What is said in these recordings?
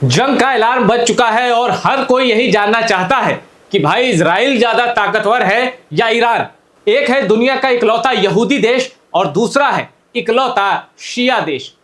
जंग का अलार्म बज चुका है और हर कोई यही जानना चाहता है कि भाई इजराइल ज्यादा ताकतवर है या ईरान। एक है दुनिया का इकलौता यहूदी देश और दूसरा है इकलौता शिया देश।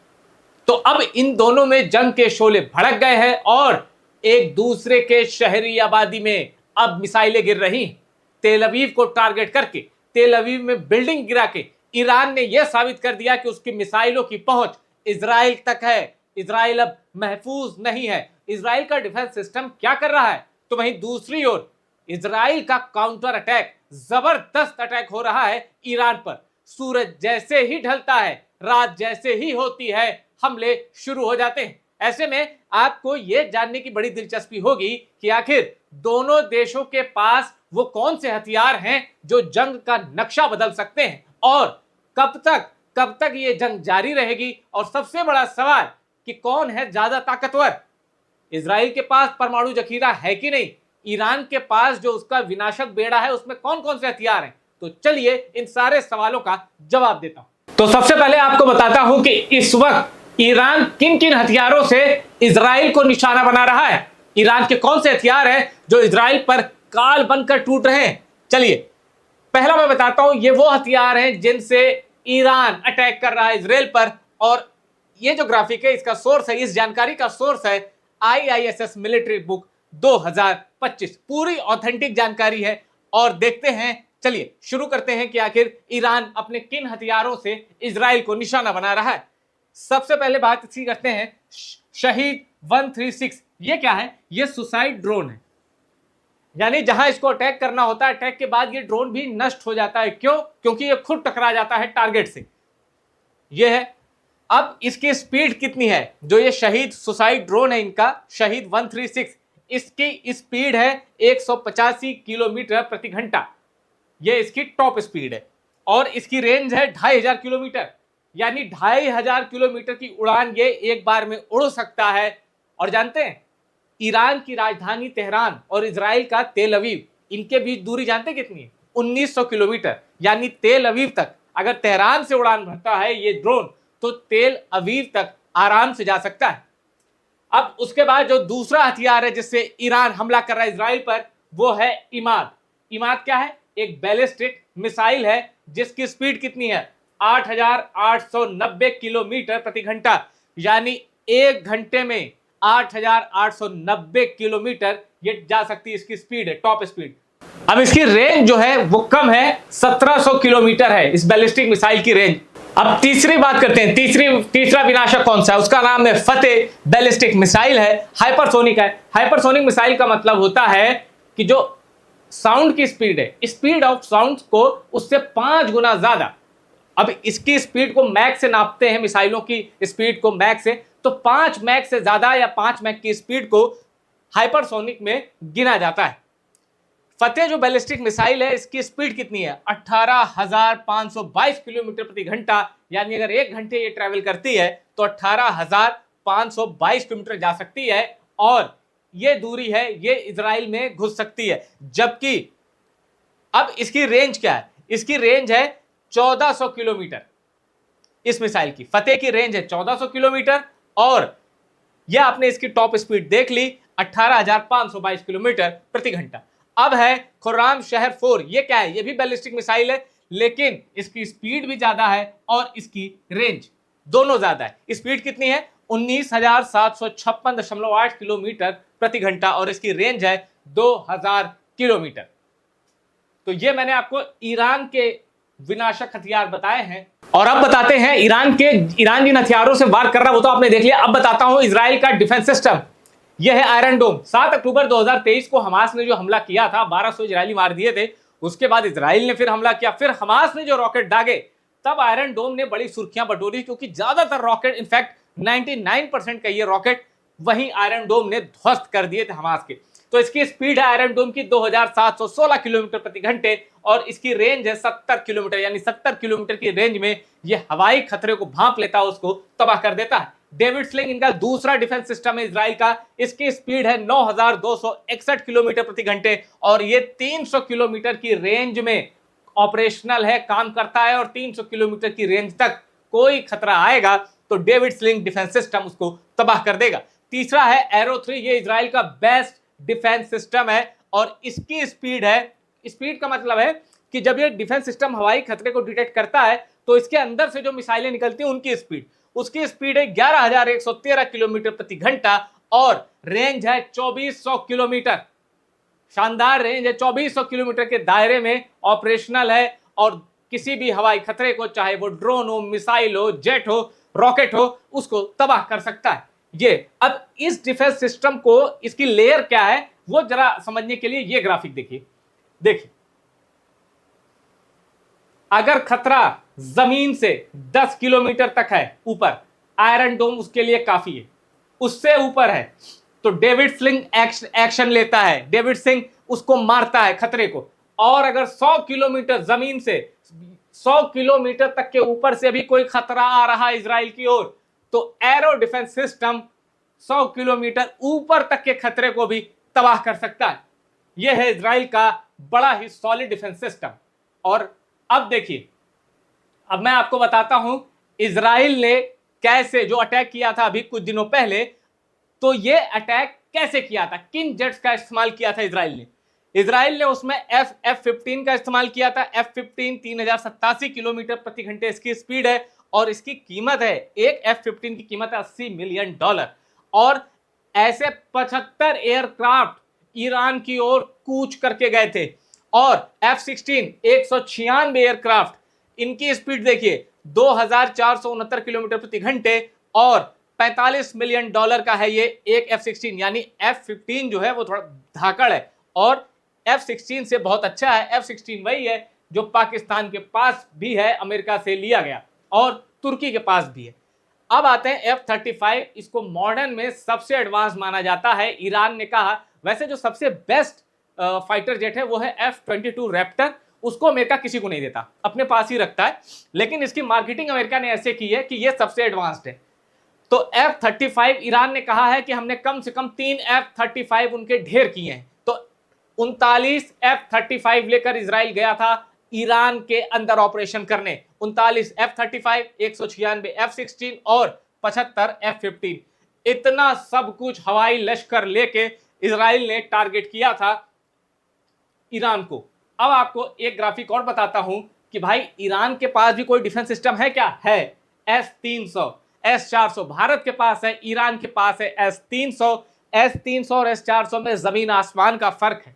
तो अब इन दोनों में जंग के शोले भड़क गए हैं और एक दूसरे के शहरी आबादी में अब मिसाइलें गिर रही हैं। तेल अवीव को टारगेट करके तेल अवीव में बिल्डिंग गिरा के ईरान ने यह साबित कर दिया कि उसकी मिसाइलों की पहुंच इजराइल तक है। इजराइल अब महफूज नहीं है। इजराइल का डिफेंस सिस्टम क्या कर रहा है, तो वहीं दूसरी ओर इजराइल का काउंटर अटैक, जबरदस्त अटैक हो रहा है ईरान पर। सूरज जैसे ही ढलता है, रात जैसे ही होती है, हमले शुरू हो जाते हैं। ऐसे में आपको यह जानने की बड़ी दिलचस्पी होगी कि आखिर दोनों देशों के पास वो कौन से हथियार हैं जो जंग का नक्शा बदल सकते हैं और कब तक ये जंग जारी रहेगी। और सबसे बड़ा सवाल कि कौन है ज्यादा ताकतवर, इजराइल के पास परमाणु जखीरा है कि नहीं, ईरान के पास जो उसका विनाशक बेड़ा है उसमें कौन कौन से हथियार हैं। तो चलिए इन सारे सवालों का जवाब देता हूं। तो सबसे पहले आपको बताता हूं कि इस वक्त ईरान किन किन हथियारों से इजराइल को निशाना बना रहा है। ईरान के कौन से हथियार हैं जो इजराइल पर काल बनकर टूट रहे हैं। चलिए पहला मैं बताता हूं, ये वो हथियार हैं जिनसे ईरान अटैक कर रहा है इजराइल पर। और ये जो ग्राफिक है इसका सोर्स है, इस जानकारी का सोर्स है IISS मिलिट्री बुक 2025। पूरी ऑथेंटिक जानकारी है और देखते हैं, चलिए शुरू करते हैं कि आखिर ईरान अपने किन हथियारों से इजराइल को निशाना बना रहा है। सबसे पहले बात इसी करते हैं शहीद 136। ये क्या है? ये सुसाइड ड्रोन है, यानी जहां इसको अटैक करना होता है, अटैक के बाद ये ड्रोन भी नष्ट हो जाता है। क्यों? क्योंकि ये खुद टकरा जाता है टारगेट से। ये है। अब इसकी स्पीड कितनी है? जो ये शहीद सुसाइड ड्रोन है इनका शहीद 136, इसकी स्पीड है 185 किलोमीटर प्रति घंटा। ये इसकी टॉप स्पीड है और इसकी रेंज है 2500 किलोमीटर, यानी 2500 किलोमीटर की उड़ान ये एक बार में उड़ सकता है। और जानते हैं ईरान की राजधानी तेहरान और इजराइल का तेल अवीव, इनके बीच दूरी जानते कितनी है? 1900 किलोमीटर। यानी तेल अवीव तक अगर तेहरान से उड़ान भरता है ये ड्रोन तो तेल अवीव तक आराम से जा सकता है। अब उसके बाद जो दूसरा हथियार है जिससे ईरान हमला कर रहा है इजराइल पर, वो है इमाद। इमाद क्या है? एक बैलिस्टिक मिसाइल है जिसकी स्पीड कितनी है? 8890 किलोमीटर प्रति घंटा, यानी एक घंटे में 8890 किलोमीटर ये जा सकती है। इसकी स्पीड है, टॉप स्पीड। अब इसकी रेंज जो है वो कम है, 1700 किलोमीटर है इस बैलिस्टिक मिसाइल की रेंज। अब तीसरी बात करते हैं, तीसरा विनाशक कौन सा है? उसका नाम है फतेह बैलिस्टिक मिसाइल है, हाइपरसोनिक है। हाइपरसोनिक मिसाइल का मतलब होता है कि जो साउंड की स्पीड है, स्पीड ऑफ साउंड को उससे 5 गुना ज्यादा। अब इसकी स्पीड को मैक से नापते हैं, मिसाइलों की स्पीड को मैक से, तो 5 मैक से ज्यादा या 5 मैक की स्पीड को हाइपरसोनिक में गिना जाता है। फतेह जो बैलिस्टिक मिसाइल है इसकी स्पीड कितनी है? 18,522 किलोमीटर प्रति घंटा, यानी अगर एक घंटे ये ट्रैवल करती है तो 18,522 किलोमीटर जा सकती है और ये दूरी है, ये इजराइल में घुस सकती है। जबकि अब इसकी रेंज क्या है? इसकी रेंज है 1400 किलोमीटर। इस मिसाइल की फतेह की रेंज है 1400 किलोमीटर और यह आपने इसकी टॉप स्पीड देख ली 18,522 किलोमीटर प्रति घंटा। अब है खुर्राम शहर 4। ये क्या है? ये भी बैलिस्टिक मिसाइल है, लेकिन इसकी स्पीड भी ज्यादा है और इसकी रेंज दोनों ज्यादा है। स्पीड कितनी है? 19,756.8 किलोमीटर प्रति घंटा और इसकी रेंज है 2000 किलोमीटर। तो ये मैंने आपको ईरान के विनाशक हथियार बताए हैं। और अब बताते हैं ईरान जिन हथियारों से वार कर रहा है वो तो आपने देख लिया। अब बताता हूं इजराइल का डिफेंस सिस्टम। यह है आयरन डोम। 7 अक्टूबर 2023 को हमास ने जो हमला किया था, 1200 इजरायली मार दिए थे। उसके बाद इजराइल ने फिर हमला किया, फिर हमास ने जो रॉकेट दागे, तब आयरन डोम ने बड़ी सुर्खियां बटोरी, क्योंकि ज्यादातर रॉकेट, इनफैक्ट 99% का ये रॉकेट वहीं आयरन डोम ने ध्वस्त कर दिए थे हमास के। तो इसकी स्पीड है आयरन डोम की 2716 किलोमीटर प्रति घंटे और इसकी रेंज है 70 किलोमीटर, यानी 70 किलोमीटर की रेंज में ये हवाई खतरे को भांप लेता है, उसको तबाह कर देता है। डेविड स्लिंग इनका दूसरा डिफेंस सिस्टम है इजराइल का। इसकी स्पीड है 9261 किलोमीटर प्रति घंटे और ये 300 किलोमीटर की रेंज में ऑपरेशनल है, काम करता है। और 300 किलोमीटर की रेंज तक कोई खतरा आएगा तो डेविड स्लिंग डिफेंस सिस्टम उसको तबाह कर देगा। तीसरा है एरो 3, ये इजराइल का बेस्ट डिफेंस सिस्टम है और इसकी स्पीड है, स्पीड का मतलब है कि जब ये डिफेंस सिस्टम हवाई खतरे को डिटेक्ट करता है तो इसके अंदर से जो मिसाइलें निकलती हैं उनकी स्पीड, उसकी स्पीड है 11,113 किलोमीटर प्रति घंटा और रेंज है 2400 किलोमीटर। शानदार रेंज है, 2400 किलोमीटर के दायरे में ऑपरेशनल है और किसी भी हवाई खतरे को, चाहे वो ड्रोन हो, मिसाइल हो, जेट हो, रॉकेट हो, उसको तबाह कर सकता है ये। अब इस डिफेंस सिस्टम को, इसकी लेयर क्या है वो जरा समझने के लिए ये ग्राफिक देखिए। देखिए, अगर खतरा जमीन से 10 किलोमीटर तक है ऊपर, आयरन डोम उसके लिए काफी है। उससे ऊपर है तो डेविड स्लिंग एक्शन लेता है, डेविड सिंह उसको मारता है खतरे को। और अगर 100 किलोमीटर जमीन से 100 किलोमीटर तक के ऊपर से भी कोई खतरा आ रहा है इजराइल की ओर, तो एरो डिफेंस सिस्टम 100 किलोमीटर ऊपर तक के खतरे को भी तबाह कर सकता है। यह है इजराइल का बड़ा ही सॉलिड डिफेंस सिस्टम। और अब देखिए, अब मैं आपको बताता हूं इजराइल ने कैसे जो अटैक किया था अभी कुछ दिनों पहले, तो ये अटैक कैसे किया था, किन जेट्स का इस्तेमाल किया था इजराइल ने उसमें F-15 का इस्तेमाल किया था। F-15 3087 किलोमीटर प्रति घंटे इसकी स्पीड है और इसकी कीमत है, एक F-15 की कीमत है $80 मिलियन। और ऐसे 75 एयरक्राफ्ट ईरान की ओर कूच करके गए थे। और F-16 196 एयरक्राफ्ट, इनकी स्पीड देखिए 2469 किलोमीटर प्रति घंटे और $45 मिलियन का है ये एक F-16। यानी F-15 जो है वो थोड़ा धाकड़ है और F-16 से बहुत अच्छा है। F-16 वही है जो पाकिस्तान के पास भी है, अमेरिका से लिया गया, और तुर्की के पास भी है। अब आते हैं F-35, इसको मॉडर्न में सबसे एडवांस माना जाता है। ईरान ने कहा, वैसे जो सबसे बेस्ट फाइटर जेट है वो है F-22 रैप्टर, उसको अमेरिका किसी को नहीं देता, अपने पास ही रखता है, लेकिन इसकी मार्केटिंग अमेरिका ने ऐसे की है कि ये सबसे एडवांस्ड है। तो F-35 ईरान ने कहा है कि हमने कम से कम 3 F-35 उनके ढेर किए हैं। तो 39 F-35 लेकर इजराइल गया था ईरान के अंदर ऑपरेशन करने। 39 F-35, 196 F-16 और 75 F-15, इतना सब कुछ हवाई लश्कर लेके इजराइल ने टारगेट किया था ईरान को। अब आपको एक ग्राफिक और बताता हूं कि भाई ईरान के पास भी कोई डिफेंस सिस्टम है क्या? है, S-300, S-400 भारत के पास है, ईरान के पास है S-300। S-300 और S-400 में जमीन आसमान का फर्क है।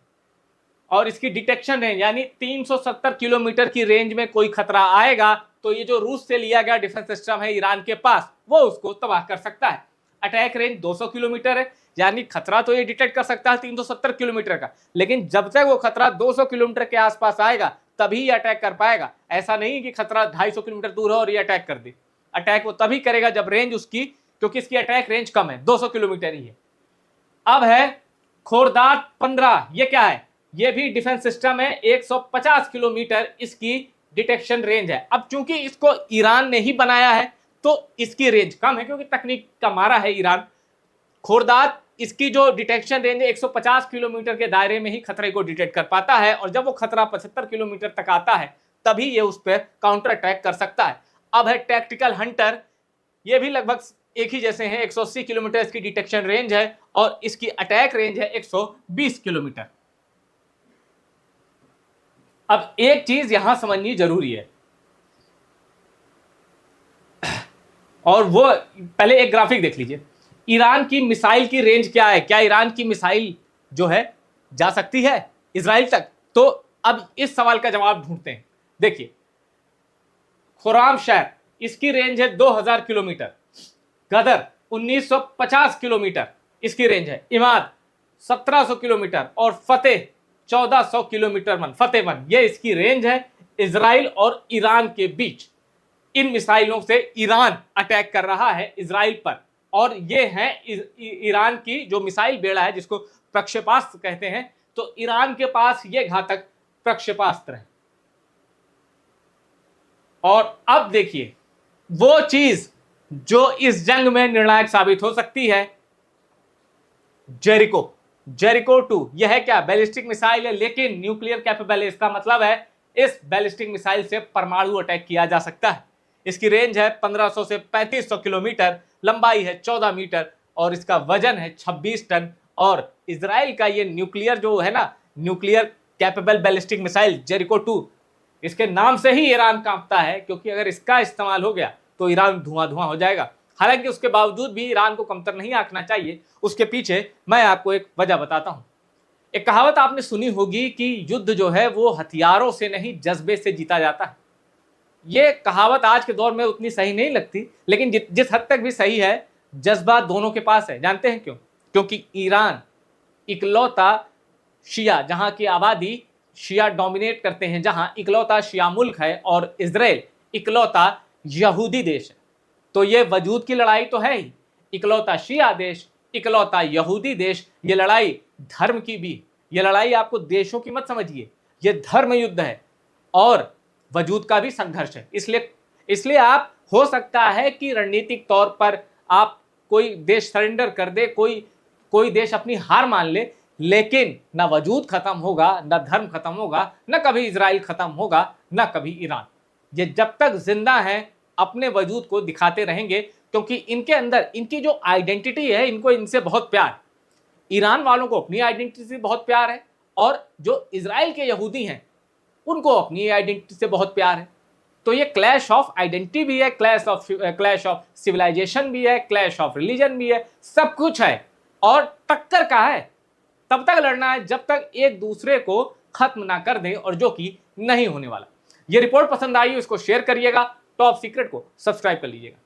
और इसकी डिटेक्शन रेंज, यानी 370 किलोमीटर की रेंज में कोई खतरा आएगा तो ये जो रूस से लिया गया डिफेंस सिस्टम है ईरान के पास, वो उसको तबाह कर सकता है। अटैक रेंज 200 किलोमीटर है, यानी खतरा तो ये डिटेक्ट कर सकता है 370 किलोमीटर का, लेकिन जब तक वो खतरा 200 किलोमीटर के आसपास आएगा तभी ये अटैक कर पाएगा। ऐसा नहीं कि खतरा 250 किलोमीटर दूर है और ये अटैक कर दे। अटैक वो तभी करेगा जब रेंज उसकी, क्योंकि इसकी अटैक रेंज कम है, 200 किलोमीटर ही है। अब है खोरदात 15, ये क्या है? ये भी डिफेंस सिस्टम है, 150 किलोमीटर इसकी डिटेक्शन रेंज है। अब चूंकि इसको ईरान ने ही बनाया है तो इसकी रेंज कम है, क्योंकि तकनीक का मारा है ईरान। खोरदात, इसकी जो डिटेक्शन रेंज है 150 किलोमीटर के दायरे में ही खतरे को डिटेक्ट कर पाता है, और जब वो खतरा 75 किलोमीटर तक आता है तभी ये उस पर काउंटर अटैक कर सकता है। अब है टैक्टिकल हंटर, ये भी लगभग एक ही जैसे हैं, 180 किलोमीटर इसकी डिटेक्शन रेंज है और इसकी अटैक रेंज है 120 किलोमीटर। अब एक चीज यहां समझनी जरूरी है, और वो पहले एक ग्राफिक देख लीजिए। ईरान की मिसाइल की रेंज क्या है? क्या ईरान की मिसाइल जो है जा सकती है इजराइल तक? तो अब इस सवाल का जवाब ढूंढते हैं। देखिए, खुराम शहर, इसकी रेंज है 2000 किलोमीटर। गदर 1950 किलोमीटर इसकी रेंज है। इमाद 1700 किलोमीटर और फतेह 1400 किलोमीटर मन, फतेह वन, ये इसकी रेंज है इजराइल और ईरान के बीच। इन मिसाइलों से ईरान अटैक कर रहा है इजराइल पर, और ये है ईरान की जो मिसाइल बेड़ा है जिसको प्रक्षेपास्त्र कहते हैं। तो ईरान के पास ये घातक प्रक्षेपास्त्र है। और अब देखिए वो चीज जो इस जंग में निर्णायक साबित हो सकती है, जेरिको 2। यह है क्या? बैलिस्टिक मिसाइल है, लेकिन न्यूक्लियर कैपेबल है। इसका मतलब है इस बैलिस्टिक मिसाइल से परमाणु अटैक किया जा सकता है। इसकी रेंज है 1500 से 3500 किलोमीटर, लंबाई है 14 मीटर, और इसका वजन है 26 टन। और इजराइल का ये न्यूक्लियर जो है ना, nuclear capable ballistic missile Jericho 2, इसके नाम से ही ईरान कांपता है, क्योंकि अगर इसका इस्तेमाल हो गया तो ईरान धुआं धुआं हो जाएगा। हालांकि उसके बावजूद भी ईरान को कमतर नहीं आंकना चाहिए। उसके पीछे मैं आपको एक वजह बताता हूं। एक कहावत आपने सुनी होगी कि युद्ध जो है वो हथियारों से नहीं जज्बे से जीता जाता है। ये कहावत आज के दौर में उतनी सही नहीं लगती, लेकिन जिस हद तक भी सही है, जज्बा दोनों के पास है। जानते हैं क्यों? क्योंकि ईरान इकलौता शिया, जहां की आबादी शिया डोमिनेट करते हैं, जहां इकलौता शिया मुल्क है, और इजराइल इकलौता यहूदी देश है। तो ये वजूद की लड़ाई तो है ही, इकलौता शिया देश, इकलौता यहूदी देश। ये लड़ाई धर्म की भी, ये लड़ाई आपको देशों की मत समझिए, ये धर्म युद्ध है और वजूद का भी संघर्ष है। इसलिए आप, हो सकता है कि रणनीतिक तौर पर आप कोई देश सरेंडर कर दे, कोई देश अपनी हार मान ले, लेकिन ना वजूद खत्म होगा, ना धर्म खत्म होगा, ना कभी इजराइल खत्म होगा, ना कभी ईरान। ये जब तक जिंदा है अपने वजूद को दिखाते रहेंगे, क्योंकि इनके अंदर इनकी जो आइडेंटिटी है, इनको इनसे बहुत प्यार। ईरान वालों को अपनी आइडेंटिटी से बहुत प्यार है, और जो इजराइल के यहूदी हैं उनको अपनी आइडेंटिटी से बहुत प्यार है। तो ये क्लैश ऑफ आइडेंटिटी भी है, क्लैश ऑफ सिविलाइजेशन भी है, क्लैश ऑफ रिलीजन भी है, सब कुछ है। और टक्कर का है, तब तक लड़ना है जब तक एक दूसरे को खत्म ना कर दे, और जो कि नहीं होने वाला। ये रिपोर्ट पसंद आई हो इसको शेयर करिएगा, टॉप सीक्रेट को सब्सक्राइब कर लीजिएगा।